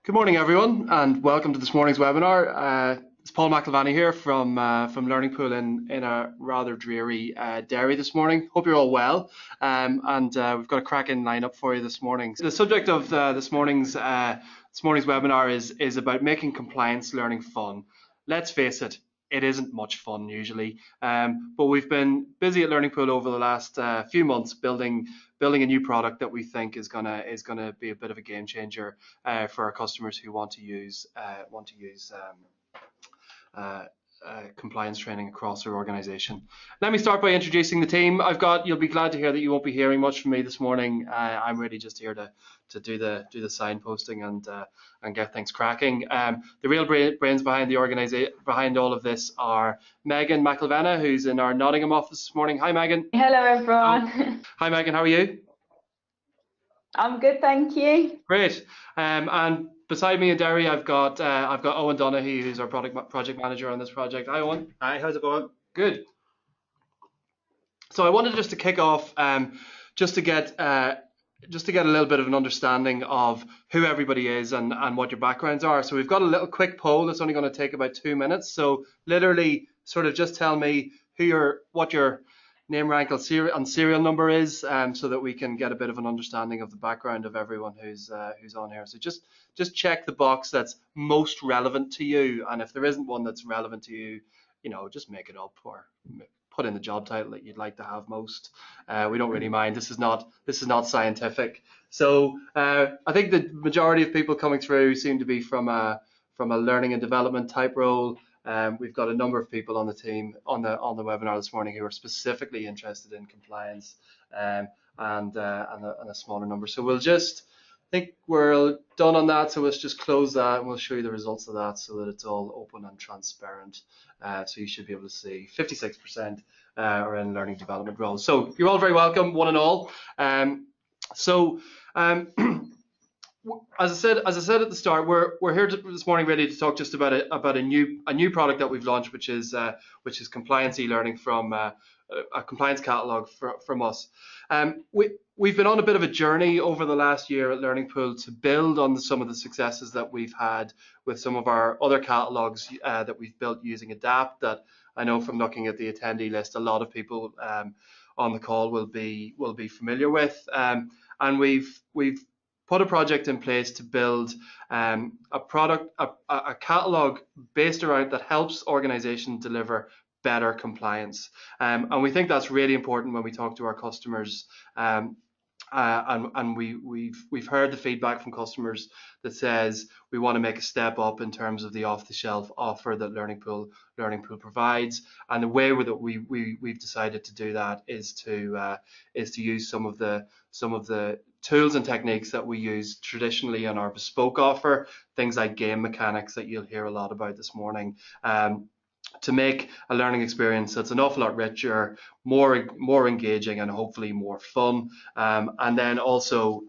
Good morning, everyone, and welcome to this morning's webinar. It's Paul McIlvany here from Learning Pool in a rather dreary Derry this morning. Hope you're all well, and we've got a cracking lineup for you this morning. So the subject of this morning's webinar is about making compliance learning fun. Let's face it. It isn't much fun usually, but we've been busy at Learning Pool over the last few months building a new product that we think is gonna be a bit of a game changer for our customers who want to use compliance training across our organization. Let me start by introducing the team. You'll be glad to hear that you won't be hearing much from me this morning. I'm really just here to do the signposting and get things cracking. The real brains behind the organization, behind all of this, are Megan McIlvany, who's in our Nottingham office this morning. Hi, Megan. Hello, everyone. Hi, Megan. How are you? I'm good, thank you. Great. And beside me in Derry, I've got Owen Donaghy, who's our project manager on this project. Hi, Owen. Hi, how's it going? Good. So I wanted just to kick off, just to get a little bit of an understanding of who everybody is and what your backgrounds are. So we've got a little quick poll that's only going to take about 2 minutes. So literally, sort of just tell me what your name, rank, and serial number is, so that we can get a bit of an understanding of the background of everyone who's on here. So just check the box that's most relevant to you, and if there isn't one that's relevant to you, just make it up or put in the job title that you'd like to have most. We don't really mind. This is not scientific. So I think the majority of people coming through seem to be from a learning and development type role. We've got a number of people on the team on the webinar this morning who are specifically interested in compliance, and a smaller number. So I think we're done on that. So let's just close that and we'll show you the results of that so that it's all open and transparent. So you should be able to see 56% are in learning development roles. So you're all very welcome, one and all. As I said at the start, we're here this morning ready to talk just about a new product that we've launched, which is compliance e-learning from a compliance catalog from us. We've been on a bit of a journey over the last year at Learning Pool to build on some of the successes that we've had with some of our other catalogs that we've built using Adapt, that I know from looking at the attendee list, a lot of people on the call will be familiar with. And we've put a project in place to build a catalog based around that helps organizations deliver better compliance. And we think that's really important when we talk to our customers. And we've heard the feedback from customers that says we want to make a step up in terms of the off-the-shelf offer that Learning Pool provides, and the way that we've decided to do that is to use some of the tools and techniques that we use traditionally in our bespoke offer, things like game mechanics that you'll hear a lot about this morning, to make a learning experience that's an awful lot richer, more engaging, and hopefully more fun. And then also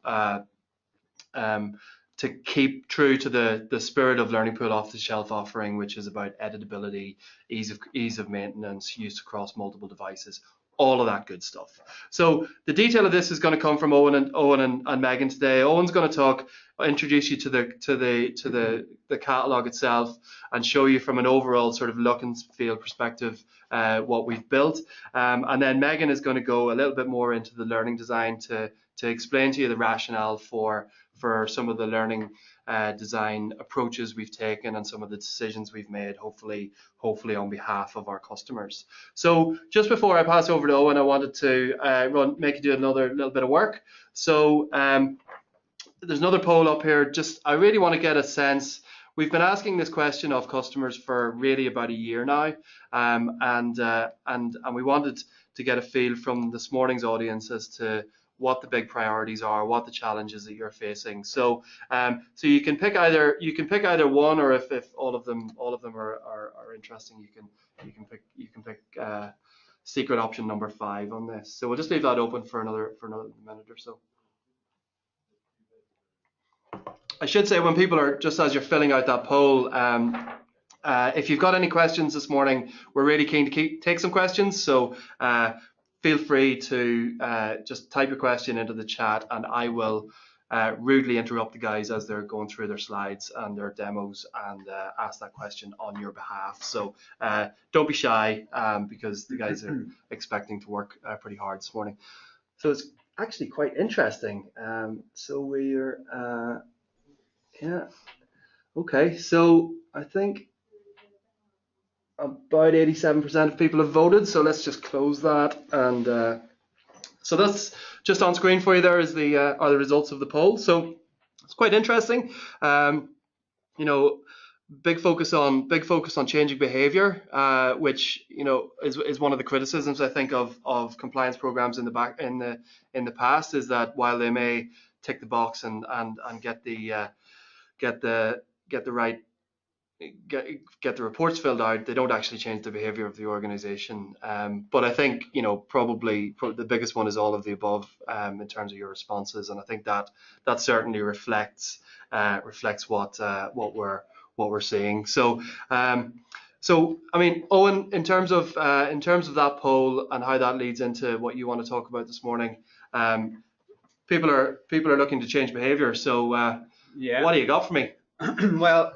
to keep true to the spirit of Learning Pool off-the-shelf offering, which is about editability, ease of maintenance, use across multiple devices, all of that good stuff. So the detail of this is going to come from Owen and Megan today. Owen's going to introduce you to the catalog itself and show you from an overall sort of look and feel perspective what we've built. And then Megan is going to go a little bit more into the learning design to explain to you the rationale for some of the learning design approaches we've taken and some of the decisions we've made, hopefully on behalf of our customers. So just before I pass over to Owen, I wanted to make you do another little bit of work. So there's another poll up here. I really want to get a sense. We've been asking this question of customers for really about a year now, and we wanted to get a feel from this morning's audience as to what the big priorities are, what the challenges that you're facing. So you can pick either one, or if all of them are interesting, you can pick secret option number 5 on this. So we'll just leave that open for another minute or so. I should say, when people are, just as you're filling out that poll, if you've got any questions this morning, we're really keen to take some questions. So feel free to just type your question into the chat, and I will rudely interrupt the guys as they're going through their slides and their demos and ask that question on your behalf. So don't be shy, because the guys are expecting to work pretty hard this morning. So it's actually quite interesting. So we're, yeah, okay. So I think about 87% of people have voted. So let's just close that. And so that's just on screen for you. There is are the results of the poll. So it's quite interesting. You know, big focus on changing behavior, which is one of the criticisms I think of compliance programs in the past, is that while they may tick the box and get the right get the reports filled out, they don't actually change the behavior of the organization. But I think probably the biggest one is all of the above in terms of your responses, and I think that certainly reflects what we're seeing. So I mean, Owen, in terms of that poll and how that leads into what you want to talk about this morning, people are looking to change behavior. So yeah, what do you got for me? Well,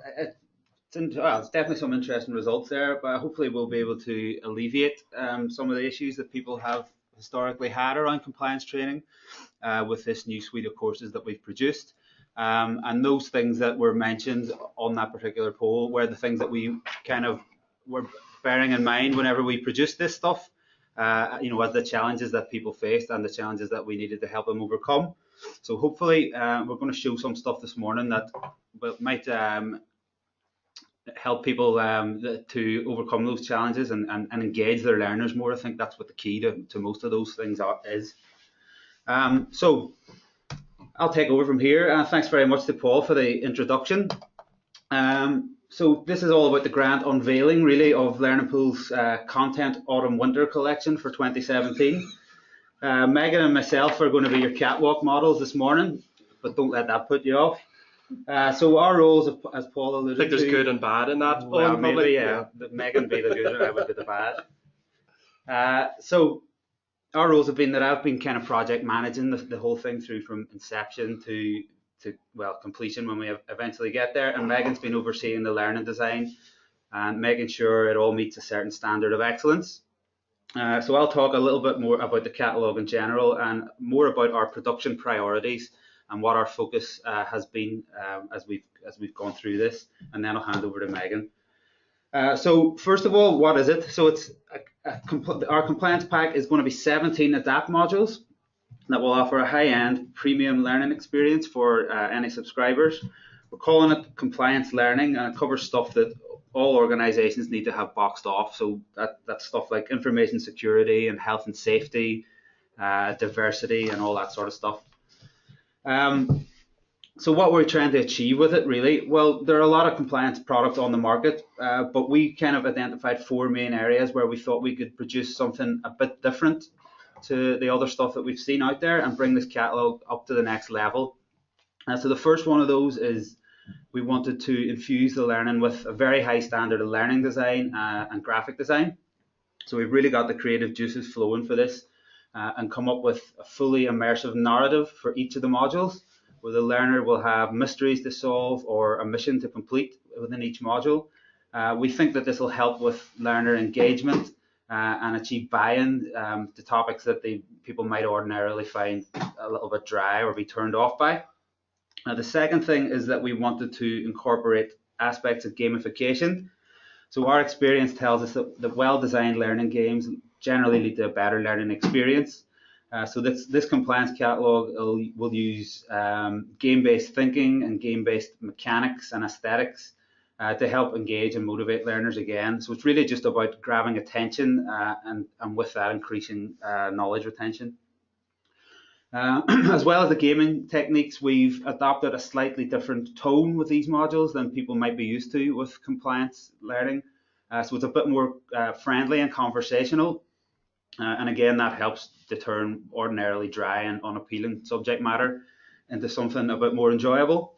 it's definitely some interesting results there, but hopefully we'll be able to alleviate some of the issues that people have historically had around compliance training with this new suite of courses that we've produced. And those things that were mentioned on that particular poll were the things that we kind of were bearing in mind whenever we produced this stuff, as the challenges that people faced and the challenges that we needed to help them overcome. So hopefully we're going to show some stuff this morning that might help people to overcome those challenges and engage their learners more. I think that's what the key to most of those things is. So I'll take over from here. Thanks very much to Paul for the introduction. So this is all about the grand unveiling, really, of Learning Pool's content autumn-winter collection for 2017. Megan and myself are going to be your catwalk models this morning, but don't let that put you off. So our roles, as Paul alluded to... I think there's good and bad in that. Well, maybe, yeah. Megan be the good and I would be the bad. So our roles have been that I've been kind of project managing the whole thing through from inception to completion when we eventually get there. And Megan's been overseeing the learning design and making sure it all meets a certain standard of excellence. So I'll talk a little bit more about the catalogue in general and more about our production priorities and what our focus has been as we've gone through this, and then I'll hand over to Megan. So first of all, what is it? So it's our compliance pack is going to be 17 adapt modules that will offer a high-end premium learning experience for any subscribers. We're calling it compliance learning, and it covers stuff that all organizations need to have boxed off. So that's stuff like information security and health and safety, diversity, and all that sort of stuff. So what we're trying to achieve with it, really, well, there are a lot of compliance products on the market, but we kind of identified 4 main areas where we thought we could produce something a bit different to the other stuff that we've seen out there and bring this catalog up to the next level. So the first one of those is we wanted to infuse the learning with a very high standard of learning design and graphic design. So we've really got the creative juices flowing for this and come up with a fully immersive narrative for each of the modules, where the learner will have mysteries to solve or a mission to complete within each module. We think that this will help with learner engagement and achieve buy-in to topics that people might ordinarily find a little bit dry or be turned off by. The second thing is that we wanted to incorporate aspects of gamification. So our experience tells us that well-designed learning games generally lead to a better learning experience. So this compliance catalog will use game-based thinking and game-based mechanics and aesthetics to help engage and motivate learners again. So it's really just about grabbing attention and with that increasing knowledge retention. As well as the gaming techniques, we've adopted a slightly different tone with these modules than people might be used to with compliance learning. So it's a bit more friendly and conversational. And again, that helps to turn ordinarily dry and unappealing subject matter into something a bit more enjoyable.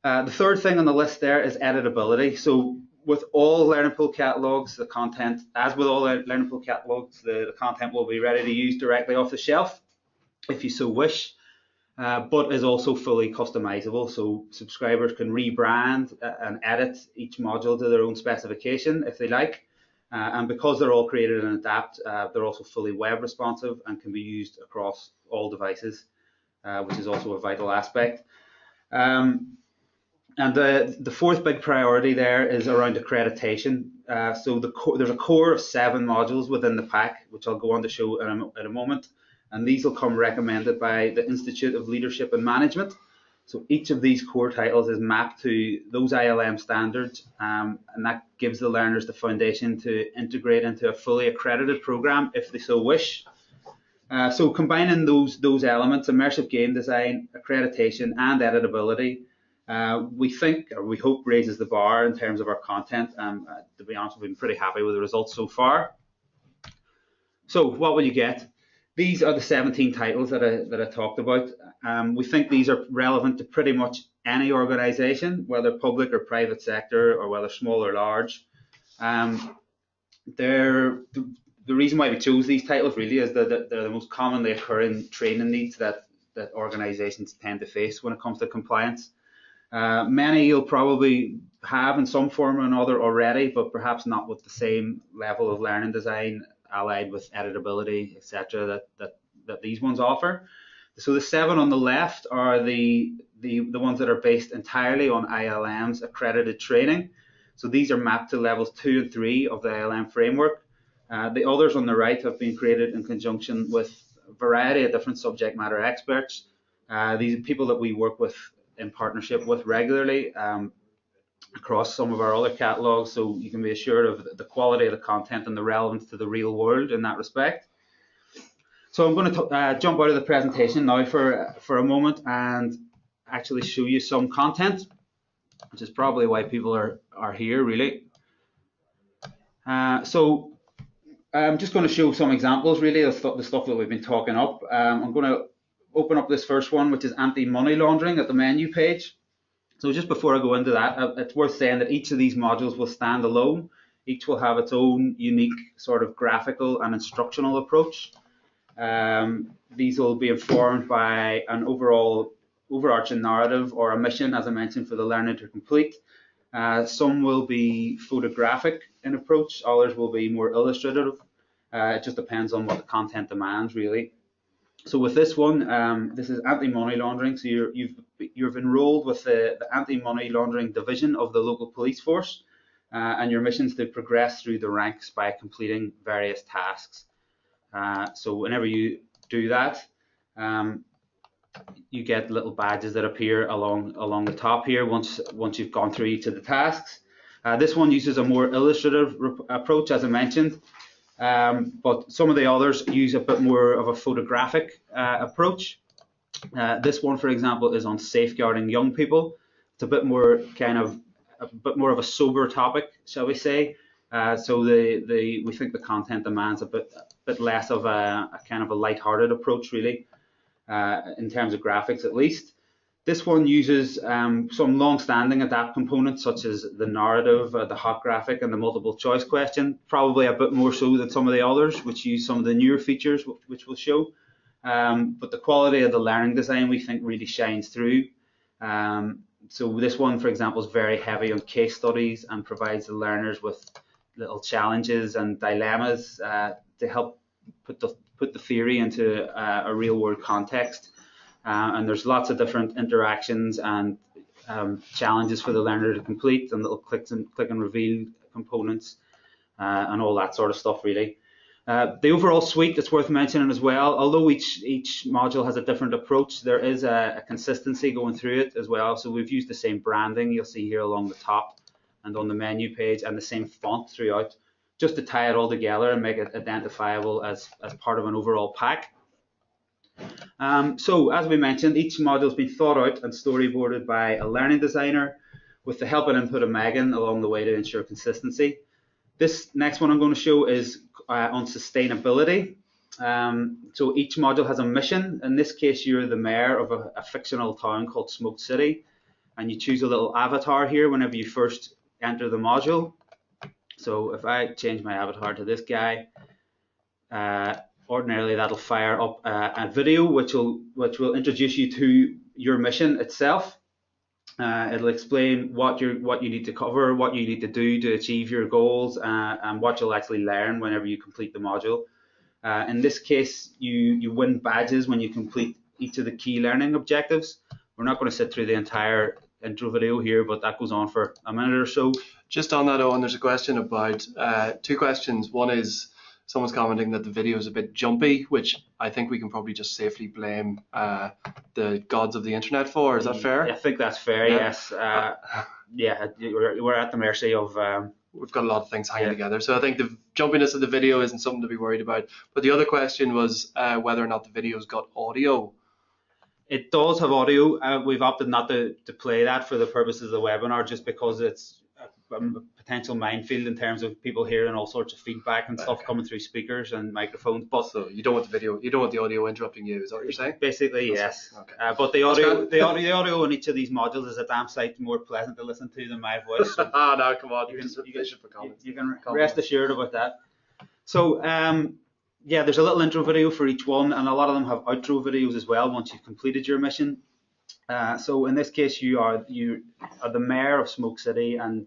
The third thing on the list there is editability. So with all Learning Pool catalogs, the content, as with all Learning Pool catalogs, the content will be ready to use directly off the shelf if you so wish. but is also fully customizable. So subscribers can rebrand and edit each module to their own specification if they like. And because they're all created in Adapt, they're also fully web responsive and can be used across all devices, which is also a vital aspect. And the fourth big priority there is around accreditation. So there's a core of 7 modules within the pack, which I'll go on to show in a moment. And these will come recommended by the Institute of Leadership and Management. So each of these core titles is mapped to those ILM standards, and that gives the learners the foundation to integrate into a fully accredited program if they so wish. So combining those elements, immersive game design, accreditation, and editability, we think, or we hope, raises the bar in terms of our content. To be honest, we've been pretty happy with the results so far. So what will you get? These are the 17 titles that I talked about. We think these are relevant to pretty much any organisation, whether public or private sector, or whether small or large. The reason why we chose these titles really is that they're the most commonly occurring training needs that organisations tend to face when it comes to compliance. Many you'll probably have in some form or another already, but perhaps not with the same level of learning design allied with editability, etc. that these ones offer. So the 7 on the left are the ones that are based entirely on ILM's accredited training. So these are mapped to levels 2 and 3 of the ILM framework. The others on the right have been created in conjunction with a variety of different subject matter experts. These are people that we work with in partnership with regularly across some of our other catalogues, so you can be assured of the quality of the content and the relevance to the real world in that respect. So I'm going to jump out of the presentation now for a moment and actually show you some content, which is probably why people are here really. So I'm just going to show some examples really of the stuff that we've been talking up. I'm going to open up this first one, which is anti-money laundering at the menu page. So just before I go into that, it's worth saying that each of these modules will stand alone. Each will have its own unique sort of graphical and instructional approach. These will be informed by an overarching narrative or a mission, as I mentioned, for the learner to complete. Some will be photographic in approach, others will be more illustrative. It just depends on what the content demands, really. So with this one, this is anti-money laundering. So you've enrolled with the anti-money laundering division of the local police force, and your mission is to progress through the ranks by completing various tasks. So whenever you do that, you get little badges that appear along the top here once you've gone through each of the tasks. This one uses a more illustrative approach, as I mentioned. But some of the others use a bit more of a photographic approach. This one, for example, is on safeguarding young people. It's a bit more of a sober topic, shall we say? So we think the content demands a bit less of a kind of a light-hearted approach, really, in terms of graphics at least. This one uses some long-standing ADAPT components such as the narrative, the hot graphic, and the multiple choice question, probably a bit more so than some of the others, which use some of the newer features, which we'll show. But the quality of the learning design, we think, really shines through. So this one, for example, is very heavy on case studies and provides the learners with little challenges and dilemmas to help put the theory into a real-world context. And there's lots of different interactions and challenges for the learner to complete, and little click and reveal components and all that sort of stuff, really. The overall suite, it's worth mentioning as well, although each module has a different approach, there is a consistency going through it as well. So we've used the same branding you'll see here along the top and on the menu page, and the same font throughout, just to tie it all together and make it identifiable as part of an overall pack. So as we mentioned, each module has been thought out and storyboarded by a learning designer with the help and input of Megan along the way to ensure consistency. This next one I'm going to show is on sustainability. So each module has a mission. In this case, you're the mayor of a fictional town called Smoke City, and you choose a little avatar here whenever you first enter the module. So if I change my avatar to this guy, ordinarily that'll fire up a video which will introduce you to your mission itself. It'll explain what you need to cover, what you need to do to achieve your goals, and what you'll actually learn whenever you complete the module. In this case, you win badges when you complete each of the key learning objectives. We're not going to sit through the entire intro video here, but that goes on for a minute or so. Just on that, Owen, there's a question about, two questions. One is someone's commenting that the video is a bit jumpy, which I think we can probably just safely blame the gods of the internet for. Is that fair? I think that's fair, Yeah. yes. Yeah, we're at the mercy of... We've got a lot of things hanging together. So I think the jumpiness of the video isn't something to be worried about. But the other question was whether or not the video's got audio. It does have audio. We've opted not to play that for the purposes of the webinar, just because it's a potential minefield in terms of people hearing all sorts of feedback and stuff coming through speakers and microphones. But So you don't want the audio interrupting you. Is that what you're saying? basically, yes. Okay. But the audio in each of these modules is a damn sight more pleasant to listen to than my voice. So No, come on. you You can rest assured about that. So yeah, there's a little intro video for each one, and a lot of them have outro videos as well once you've completed your mission. So in this case, you are the mayor of Smoke City, and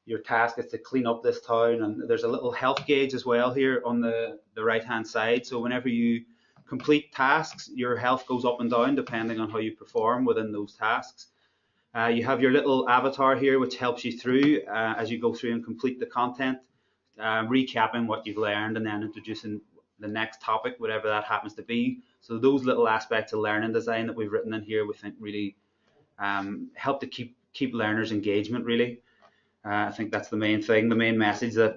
your task is to clean up this town. And there's a little health gauge as well here on the right hand side. So whenever you complete tasks, your health goes up and down depending on how you perform within those tasks. You have your little avatar here, which helps you through as you go through and complete the content, recapping what you've learned and then introducing the next topic, whatever that happens to be. So those little aspects of learning design that we've written in here, we think really help to keep learners' engagement, really. I think that's the main thing, the main message that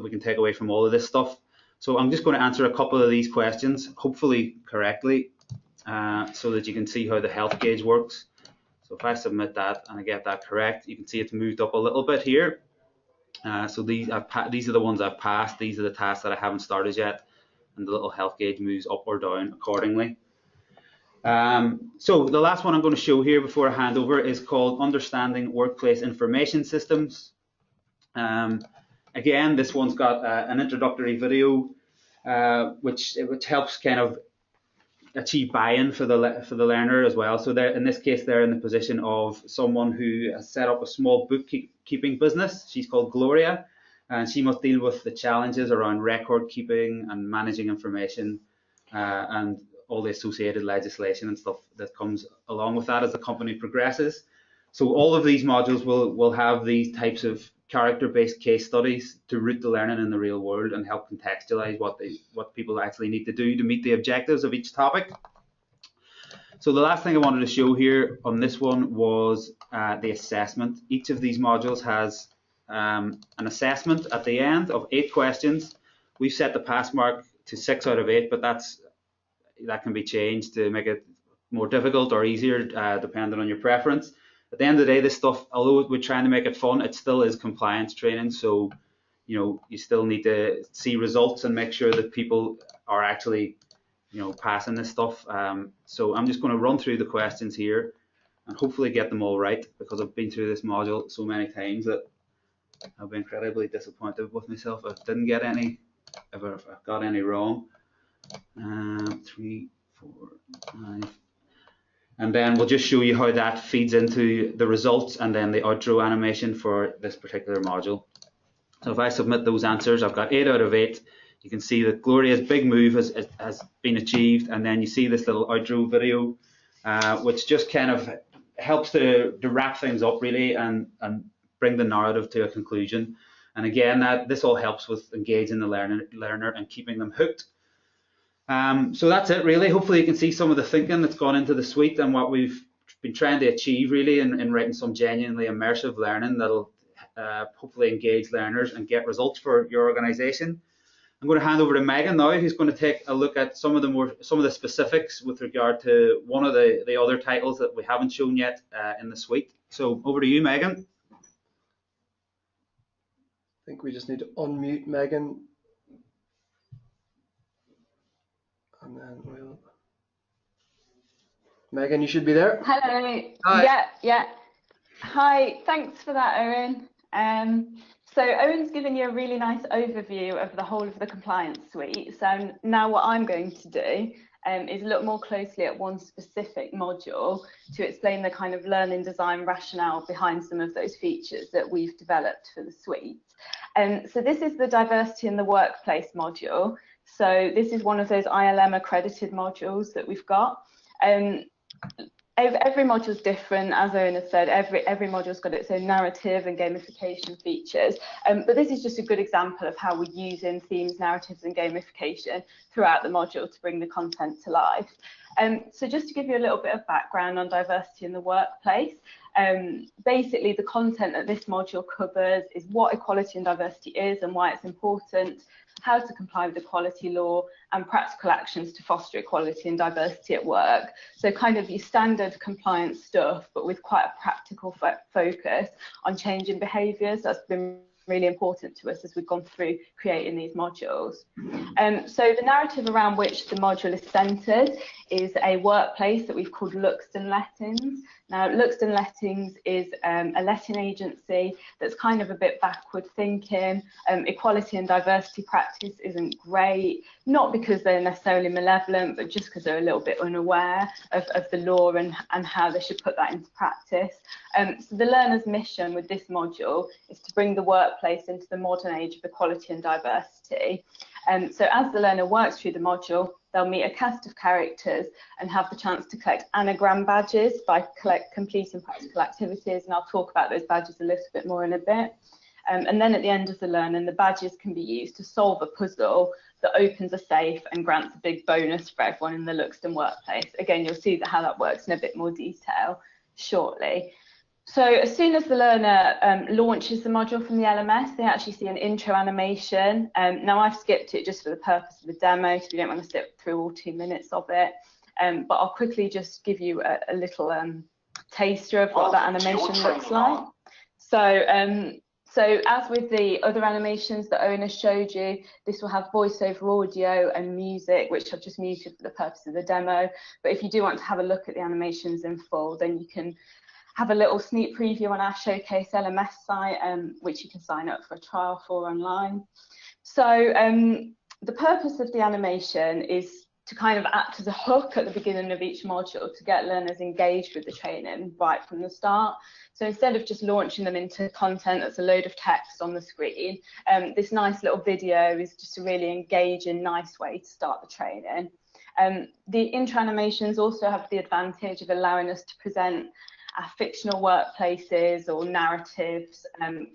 we can take away from all of this stuff. So I'm just going to answer a couple of these questions, hopefully correctly, so that you can see how the health gauge works. So if I submit that and I get that correct, you can see it's moved up a little bit here. So these are the ones I've passed. These are the tasks that I haven't started yet, and the little health gauge moves up or down accordingly. So the last one I'm going to show here before I hand over is called Understanding Workplace Information Systems. Again, this one's got an introductory video, which helps kind of achieve buy-in for the learner as well. So in this case, they're in the position of someone who has set up a small bookkeeping business. She's called Gloria, and she must deal with the challenges around record keeping and managing information and all the associated legislation and stuff that comes along with that as the company progresses. So all of these modules will have these types of character-based case studies to root the learning in the real world and help contextualize what people actually need to do to meet the objectives of each topic. So the last thing I wanted to show here on this one was the assessment. Each of these modules has an assessment at the end of 8 questions. We've set the pass mark to 6 out of 8, but that can be changed to make it more difficult or easier depending on your preference. At the end of the day, this stuff, although we're trying to make it fun, it still is compliance training. So, you still need to see results and make sure that people are actually, passing this stuff. So I'm just going to run through the questions here and hopefully get them all right, because I've been through this module so many times that I'll be incredibly disappointed with myself if I didn't get any, if I got any wrong. 3, 4, 5. And then we'll just show you how that feeds into the results and then the outro animation for this particular module. So if I submit those answers, I've got 8 out of 8. You can see that Gloria's big move has been achieved, and then you see this little outro video, which just kind of helps to wrap things up really and bring the narrative to a conclusion. And again, this all helps with engaging the learner and keeping them hooked. So that's it really. Hopefully you can see some of the thinking that's gone into the suite and what we've been trying to achieve really in writing some genuinely immersive learning that'll hopefully engage learners and get results for your organisation. I'm going to hand over to Megan now, who's going to take a look at some of the specifics with regard to one of the other titles that we haven't shown yet in the suite. So over to you, Megan. I think we just need to unmute Megan. And then Megan, you should be there. Hello. Hi. Yeah. Hi. Thanks for that, Owen. So Owen's given you a really nice overview of the whole of the compliance suite. So now what I'm going to do is look more closely at one specific module to explain the kind of learning design rationale behind some of those features that we've developed for the suite. So this is the diversity in the workplace module. So this is one of those ILM accredited modules that we've got. Every module is different, as Owen has said. Every module's got its own narrative and gamification features. But this is just a good example of how we're using themes, narratives, and gamification throughout the module to bring the content to life. So just to give you a little bit of background on diversity in the workplace, basically the content that this module covers is what equality and diversity is and why it's important, how to comply with equality law, and practical actions to foster equality and diversity at work. So kind of your standard compliance stuff, but with quite a practical focus on changing behaviours. That's been really important to us as we've gone through creating these modules. So the narrative around which the module is centred is a workplace that we've called Luxton Lettings. Now, Luxton Lettings is a letting agency that's kind of a bit backward thinking. Equality and diversity practice isn't great, not because they're necessarily malevolent, but just because they're a little bit unaware of the law and how they should put that into practice. So the learner's mission with this module is to bring the workplace into the modern age of equality and diversity. So as the learner works through the module, they'll meet a cast of characters and have the chance to collect anagram badges by completing practical activities, and I'll talk about those badges a little bit more in a bit. And then at the end of the learning, the badges can be used to solve a puzzle that opens a safe and grants a big bonus for everyone in the Luxton workplace. Again, you'll see how that works in a bit more detail shortly. So as soon as the learner launches the module from the LMS, they actually see an intro animation. Now I've skipped it just for the purpose of the demo, so we don't want to sit through all 2 minutes of it. But I'll quickly just give you a little taster of what that animation looks like. So as with the other animations that Owen has showed you, this will have voiceover audio and music, which I've just muted for the purpose of the demo. But if you do want to have a look at the animations in full, then you can have a little sneak preview on our Showcase LMS site, which you can sign up for a trial for online. So the purpose of the animation is to kind of act as a hook at the beginning of each module to get learners engaged with the training right from the start. So instead of just launching them into content that's a load of text on the screen, this nice little video is just a really engaging, nice way to start the training. The intro animations also have the advantage of allowing us to present our fictional workplaces or narratives,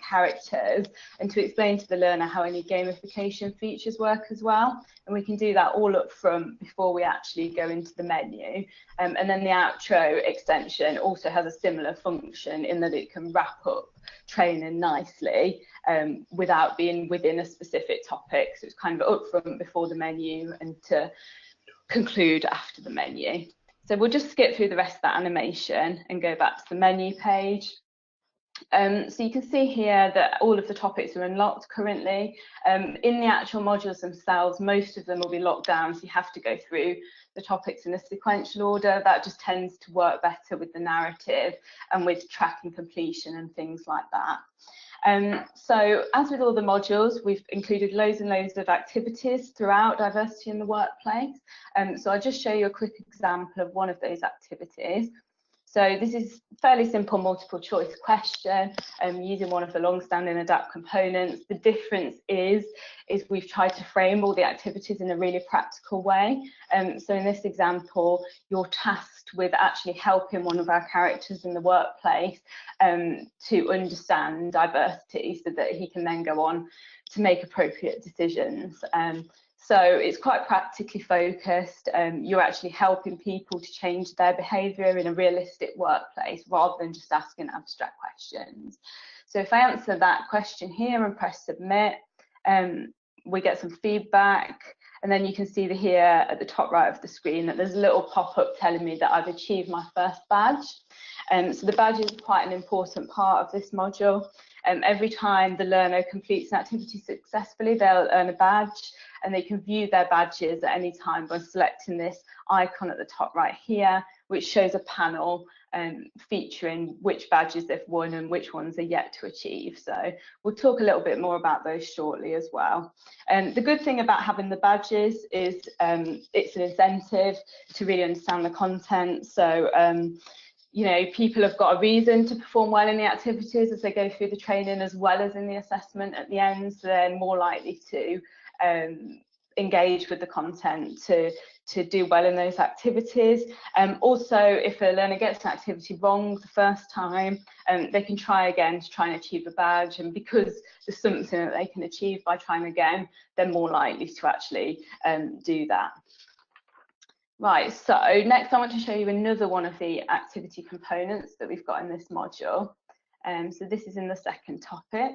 characters, and to explain to the learner how any gamification features work as well. And we can do that all up front before we actually go into the menu. And then the outro extension also has a similar function in that it can wrap up training nicely without being within a specific topic. So it's kind of up front before the menu and to conclude after the menu. So we'll just skip through the rest of that animation and go back to the menu page. So you can see here that all of the topics are unlocked currently. In the actual modules themselves, most of them will be locked down, so you have to go through the topics in a sequential order. That just tends to work better with the narrative and with tracking completion and things like that. So as with all the modules, we've included loads and loads of activities throughout diversity in the workplace. So I'll just show you a quick example of one of those activities. So this is a fairly simple multiple choice question using one of the long-standing ADAPT components. The difference is we've tried to frame all the activities in a really practical way. So in this example, you're tasked with actually helping one of our characters in the workplace to understand diversity so that he can then go on to make appropriate decisions. So it's quite practically focused. You're actually helping people to change their behaviour in a realistic workplace rather than just asking abstract questions. So if I answer that question here and press submit, we get some feedback. And then you can see here at the top right of the screen that there's a little pop-up telling me that I've achieved my first badge. So the badge is quite an important part of this module. Every time the learner completes an activity successfully, they'll earn a badge, and they can view their badges at any time by selecting this icon at the top right here, which shows a panel featuring which badges they've won and which ones are yet to achieve. So we'll talk a little bit more about those shortly as well. The good thing about having the badges is it's an incentive to really understand the content. So you know, people have got a reason to perform well in the activities as they go through the training, as well as in the assessment at the end. So they're more likely to engage with the content, to do well in those activities. Also, if a learner gets an activity wrong the first time, they can try again to try and achieve a badge. And because there's something that they can achieve by trying again, they're more likely to actually do that. Right, so next I want to show you another one of the activity components that we've got in this module. So this is in the second topic.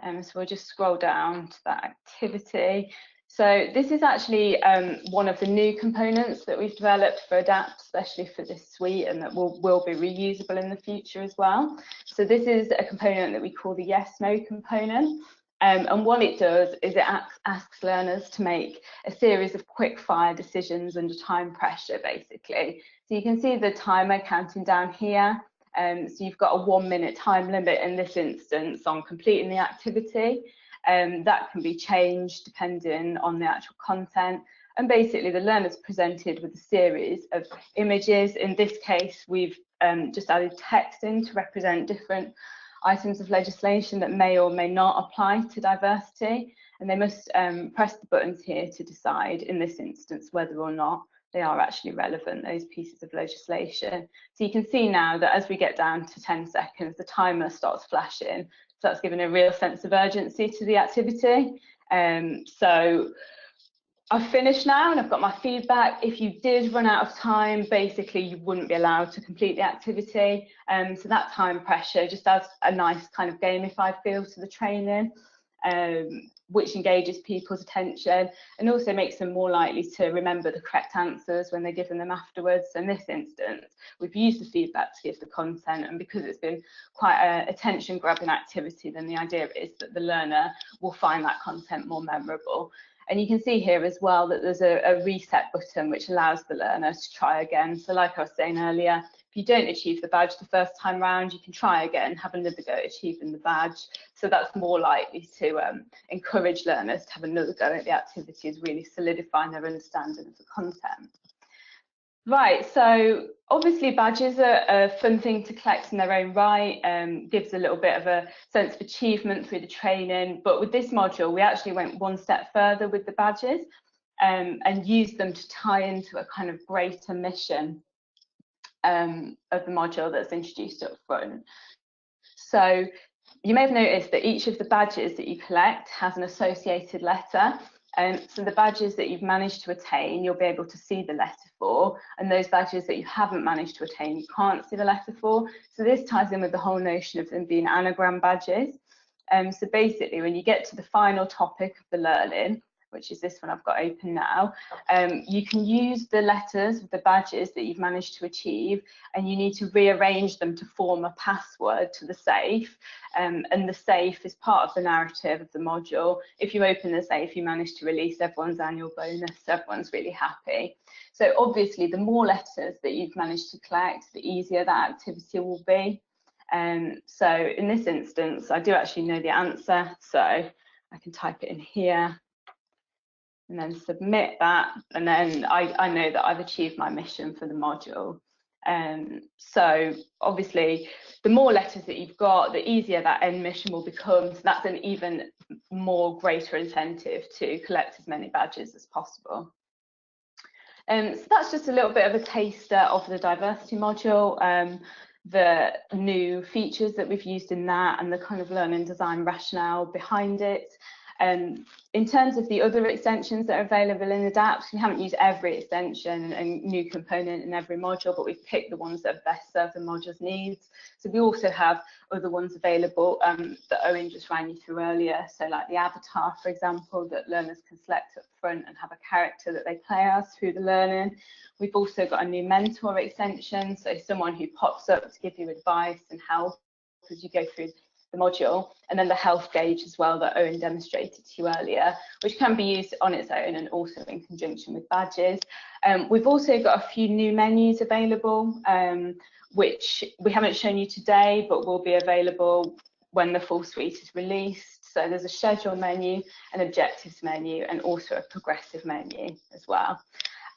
So we'll just scroll down to that activity. So this is actually one of the new components that we've developed for ADAPT, especially for this suite, and that will be reusable in the future as well. So this is a component that we call the yes/no component. And what it does is it asks learners to make a series of quick fire decisions under time pressure, basically. So you can see the timer counting down here. So you've got a 1 minute time limit in this instance on completing the activity. That can be changed depending on the actual content. And basically the learner's presented with a series of images. In this case, we've just added text in to represent different items of legislation that may or may not apply to diversity, and they must press the buttons here to decide, in this instance, whether or not they are actually relevant, those pieces of legislation. So you can see now that as we get down to 10 seconds, the timer starts flashing. So that's giving a real sense of urgency to the activity. So I've finished now and I've got my feedback. If you did run out of time, basically you wouldn't be allowed to complete the activity. So that time pressure just adds a nice kind of gamified feel to the training, which engages people's attention and also makes them more likely to remember the correct answers when they're given them afterwards. In this instance, we've used the feedback to give the content, and because it's been quite an attention-grabbing activity, then the idea is that the learner will find that content more memorable. And you can see here as well that there's a reset button which allows the learner to try again. So like I was saying earlier, if you don't achieve the badge the first time round, you can try again, have another go at achieving the badge. So that's more likely to encourage learners to have another go at the activities, really solidifying their understanding of the content. Right, so obviously badges are a fun thing to collect in their own right, gives a little bit of a sense of achievement through the training, but with this module we actually went one step further with the badges and used them to tie into a kind of greater mission of the module that's introduced up front. So you may have noticed that each of the badges that you collect has an associated letter. So the badges that you've managed to attain, you'll be able to see the letter for, and those badges that you haven't managed to attain, you can't see the letter for. So this ties in with the whole notion of them being anagram badges. So basically, when you get to the final topic of the learning, which is this one I've got open now, you can use the letters of the badges that you've managed to achieve, and you need to rearrange them to form a password to the safe. And the safe is part of the narrative of the module. If you open the safe, you manage to release everyone's annual bonus, everyone's really happy. So obviously, the more letters that you've managed to collect, the easier that activity will be. So in this instance, I do actually know the answer, so I can type it in here and then submit that, and then I know that I've achieved my mission for the module. So obviously the more letters that you've got, the easier that end mission will become. So that's an even more greater incentive to collect as many badges as possible. So that's just a little bit of a taster of the diversity module, the new features that we've used in that, and the kind of learning design rationale behind it. In terms of the other extensions that are available in ADAPT, we haven't used every extension and new component in every module, but we've picked the ones that best serve the module's needs. So we also have other ones available that Owen just ran you through earlier. So like the avatar, for example, that learners can select up front and have a character that they play as through the learning. We've also got a new mentor extension, so someone who pops up to give you advice and help as you go through the module, and then the health gauge as well that Owen demonstrated to you earlier, which can be used on its own and also in conjunction with badges. We've also got a few new menus available, which we haven't shown you today, but will be available when the full suite is released. So there's a schedule menu, an objectives menu, and also a progressive menu as well.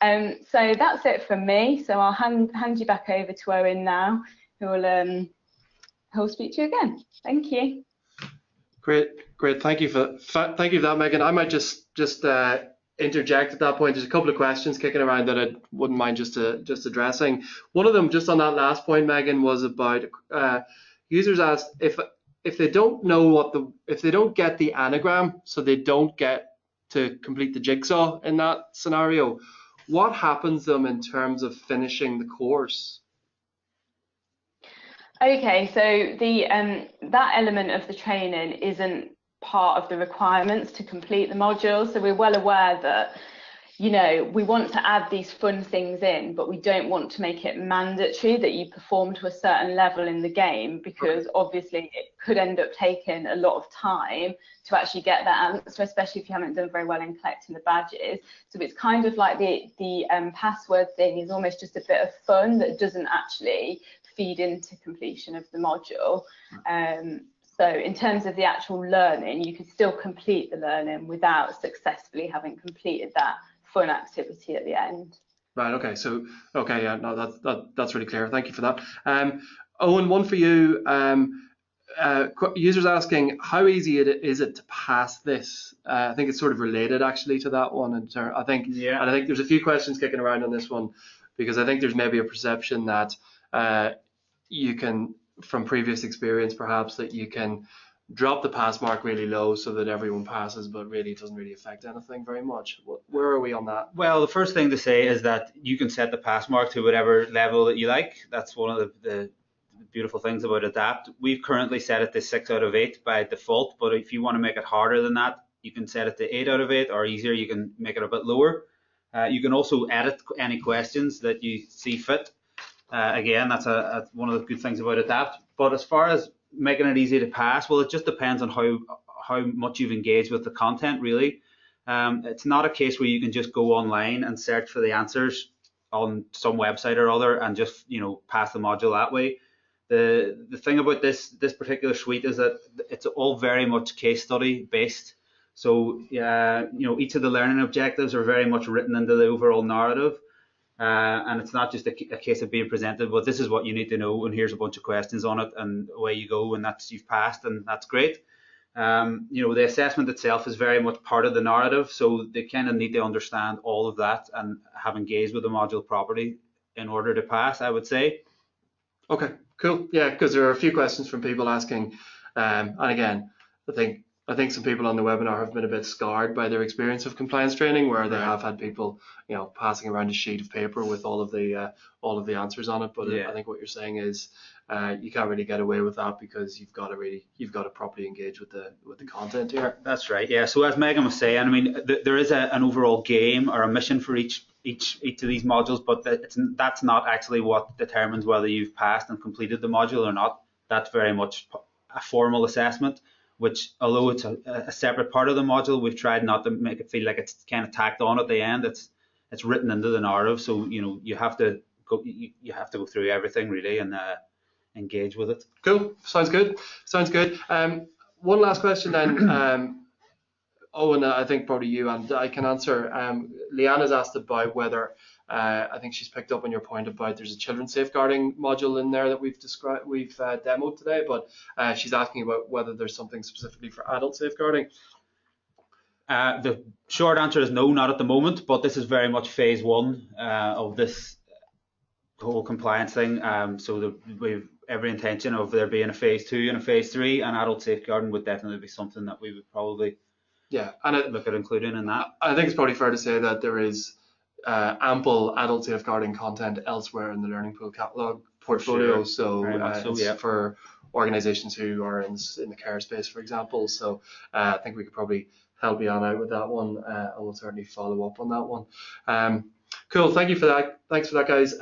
So that's it from me. So I'll hand you back over to Owen now, who will speak to you again. Thank you. Great. Thank you for that, Megan. I might just interject at that point. There's a couple of questions kicking around that I wouldn't mind just addressing. One of them, just on that last point, Megan, was about users asked if they don't know if they don't get the anagram, so they don't get to complete the jigsaw in that scenario, what happens to them in terms of finishing the course? Okay, so the that element of the training isn't part of the requirements to complete the module. So we're well aware that, you know, we want to add these fun things in, but we don't want to make it mandatory that you perform to a certain level in the game, because obviously it could end up taking a lot of time to actually get that answer, especially if you haven't done very well in collecting the badges. So it's kind of like the password thing is almost just a bit of fun that doesn't actually feed into completion of the module. So in terms of the actual learning, you could still complete the learning without successfully having completed that fun activity at the end. Right. Okay. So yeah. No, that's really clear. Thank you for that. Owen, one for you. Users asking how easy is it to pass this? I think it's sort of related actually to that one. I think there's a few questions kicking around on this one, because I think there's maybe a perception that you can, from previous experience perhaps, that you can drop the pass mark really low so that everyone passes, but really it doesn't really affect anything very much. Where are we on that? Well, the first thing to say is that you can set the pass mark to whatever level that you like. That's one of the beautiful things about Adapt. We've currently set it to 6 out of 8 by default, but if you want to make it harder than that, you can set it to 8 out of 8, or easier, you can make it a bit lower. You can also edit any questions that you see fit. Again, that's one of the good things about Adapt. But as far as making it easy to pass, well, it just depends on how much you've engaged with the content, really. It's not a case where you can just go online and search for the answers on some website or other and just, you know, pass the module that way. The thing about this particular suite is that it's all very much case study based. So you know, each of the learning objectives are very much written into the overall narrative. And it's not just a case of being presented, but this is what you need to know, and here's a bunch of questions on it, and away you go, and you've passed, and that's great. You know, the assessment itself is very much part of the narrative, so they kind of need to understand all of that and have engaged with the module properly in order to pass, I would say. Okay, cool. Yeah, because there are a few questions from people asking, and again, I think some people on the webinar have been a bit scarred by their experience of compliance training, where they have had people, you know, passing around a sheet of paper with all of the answers on it. But I think what you're saying is you can't really get away with that, because you've got to properly engage with the content here. That's right. Yeah. So as Megan was saying, I mean, there is an overall game or a mission for each of these modules, but that's not actually what determines whether you've passed and completed the module or not. That's very much a formal assessment, which, although it's a separate part of the module, we've tried not to make it feel like it's kind of tacked on at the end. It's written into the narrative, so you know you have to go through everything really and engage with it. Cool. Sounds good. One last question then. Owen, I think probably you and I can answer. Leanna's asked about whether I think she's picked up on your point about there's a children's safeguarding module in there that we've demoed today, but she's asking about whether there's something specifically for adult safeguarding. The short answer is no, not at the moment, but this is very much phase one of this whole compliance thing. So we've every intention of there being a phase 2 and a phase 3, and adult safeguarding would definitely be something that we would probably look at including in that. I think it's probably fair to say that there is ample adult safeguarding content elsewhere in the Learning Pool catalog portfolio. Sure. For organisations who are in the care space, for example. So I think we could probably help you out with that one, and we'll certainly follow up on that one. Cool. Thank you for that. Thanks for that, guys.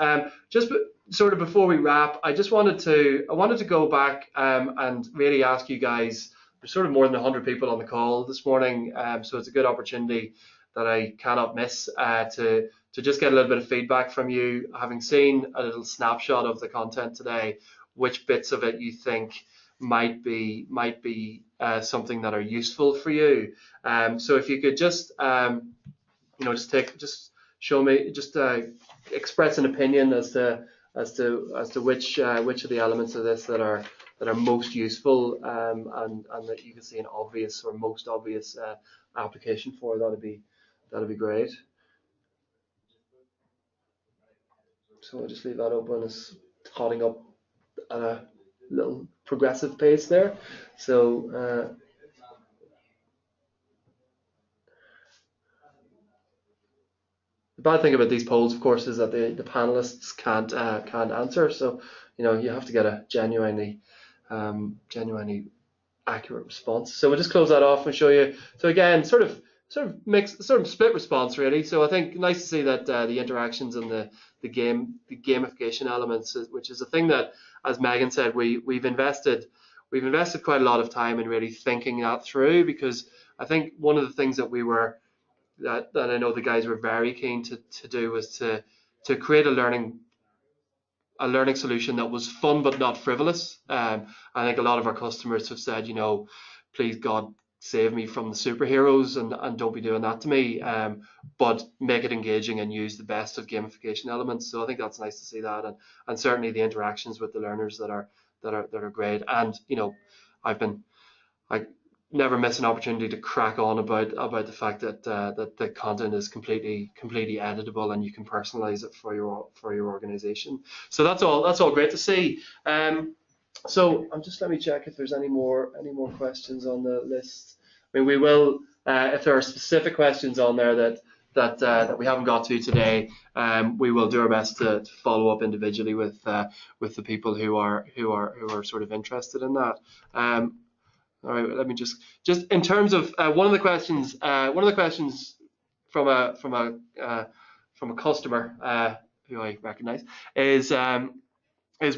Just sort of before we wrap, I wanted to go back and really ask you guys. There's sort of more than 100 people on the call this morning, so it's a good opportunity that I cannot miss to just get a little bit of feedback from you, having seen a little snapshot of the content today. Which bits of it you think might be something that are useful for you? So if you could just just show me, just express an opinion as to which of the elements of this that are most useful, and that you can see an obvious or most obvious application for. That'd be great. So I'll just leave that open. It's hotting up at a little progressive pace there. So the bad thing about these polls, of course, is that the panelists can't answer. So you have to get a genuinely accurate response. So we'll just close that off and show you. So again, sort of split response really. So I think nice to see that the interactions and the gamification elements, which is a thing that, as Megan said, we've invested quite a lot of time in really thinking that through, because I think one of the things that that I know the guys were very keen to do was to create a learning solution that was fun but not frivolous. I think a lot of our customers have said, please God save me from the superheroes and don't be doing that to me, but make it engaging and use the best of gamification elements. So I think that's nice to see that, and certainly the interactions with the learners that are great. And I never miss an opportunity to crack on about the fact that the content is completely editable and you can personalize it for your organization. So that's all great to see. So let me check if there's any more questions on the list. I mean, we will, if there are specific questions on there that we haven't got to today, we will do our best to follow up individually with the people who are sort of interested in that. All right, let me just in terms of one of the questions from a customer who I recognise is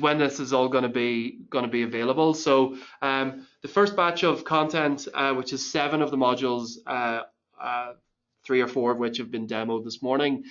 when this is all going to be available. So the first batch of content, which is 7 of the modules, 3 or 4 of which have been demoed this morning,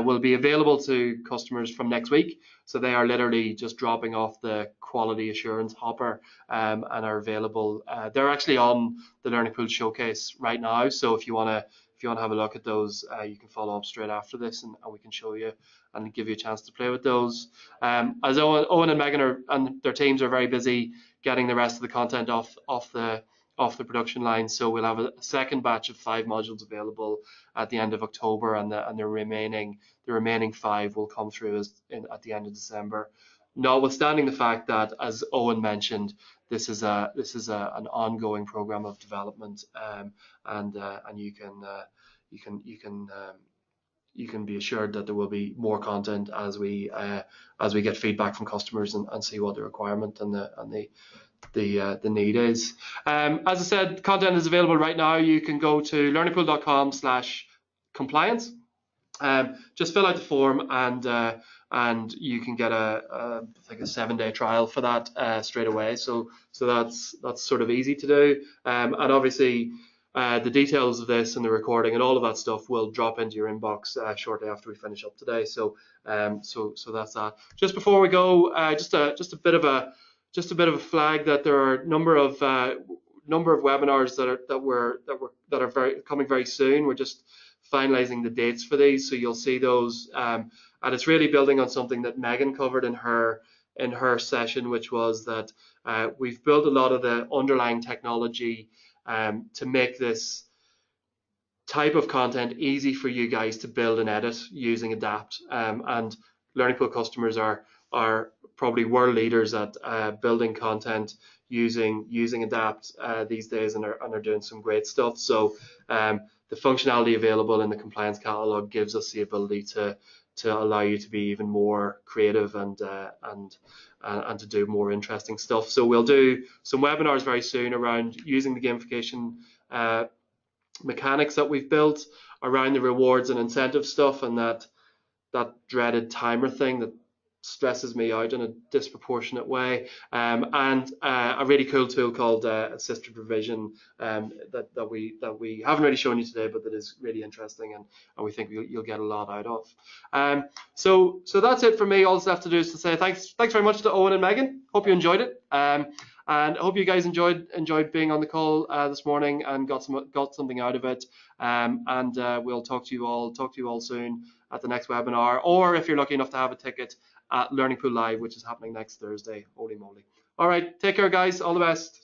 will be available to customers from next week. So they are literally just dropping off the quality assurance hopper and are available. They're actually on the Learning Pool showcase right now. So if you want to have a look at those, you can follow up straight after this, and we can show you and give you a chance to play with those. As Owen and Megan and their teams are very busy getting the rest of the content off the production line, so we'll have a second batch of 5 modules available at the end of October, and the remaining 5 will come through at the end of December. Notwithstanding the fact that, as Owen mentioned, this is an ongoing program of development, and you can be assured that there will be more content as we get feedback from customers and see what the requirement and the need is. As I said, content is available right now. You can go to learningpool.com/compliance. Just fill out the form, and you can get I think a 7-day trial for that straight away. So that's sort of easy to do. And obviously the details of this and the recording and all of that stuff will drop into your inbox shortly after we finish up today. So that's that. Just before we go, just a bit of a flag that there are a number of webinars that are coming very soon. We're just finalizing the dates for these, so you'll see those, and it's really building on something that Megan covered in her session, which was that we've built a lot of the underlying technology to make this type of content easy for you guys to build and edit using Adapt, and Learning Pool customers are probably world leaders at building content using Adapt these days, and are doing some great stuff. So the functionality available in the compliance catalog gives us the ability to allow you to be even more creative and to do more interesting stuff. So we'll do some webinars very soon around using the gamification mechanics that we've built around the rewards and incentive stuff, and that dreaded timer thing that stresses me out in a disproportionate way, and a really cool tool called assisted revision, that we haven't really shown you today, but that is really interesting, and we think you'll get a lot out of. So that's it for me. All that's left to do is to say thanks very much to Owen and Megan. Hope you enjoyed it, and I hope you guys enjoyed being on the call this morning and got something out of it. And we'll talk to you all soon at the next webinar, or if you're lucky enough to have a ticket at Learning Pool Live, which is happening next Thursday. Holy moly. All right, take care, guys. All the best.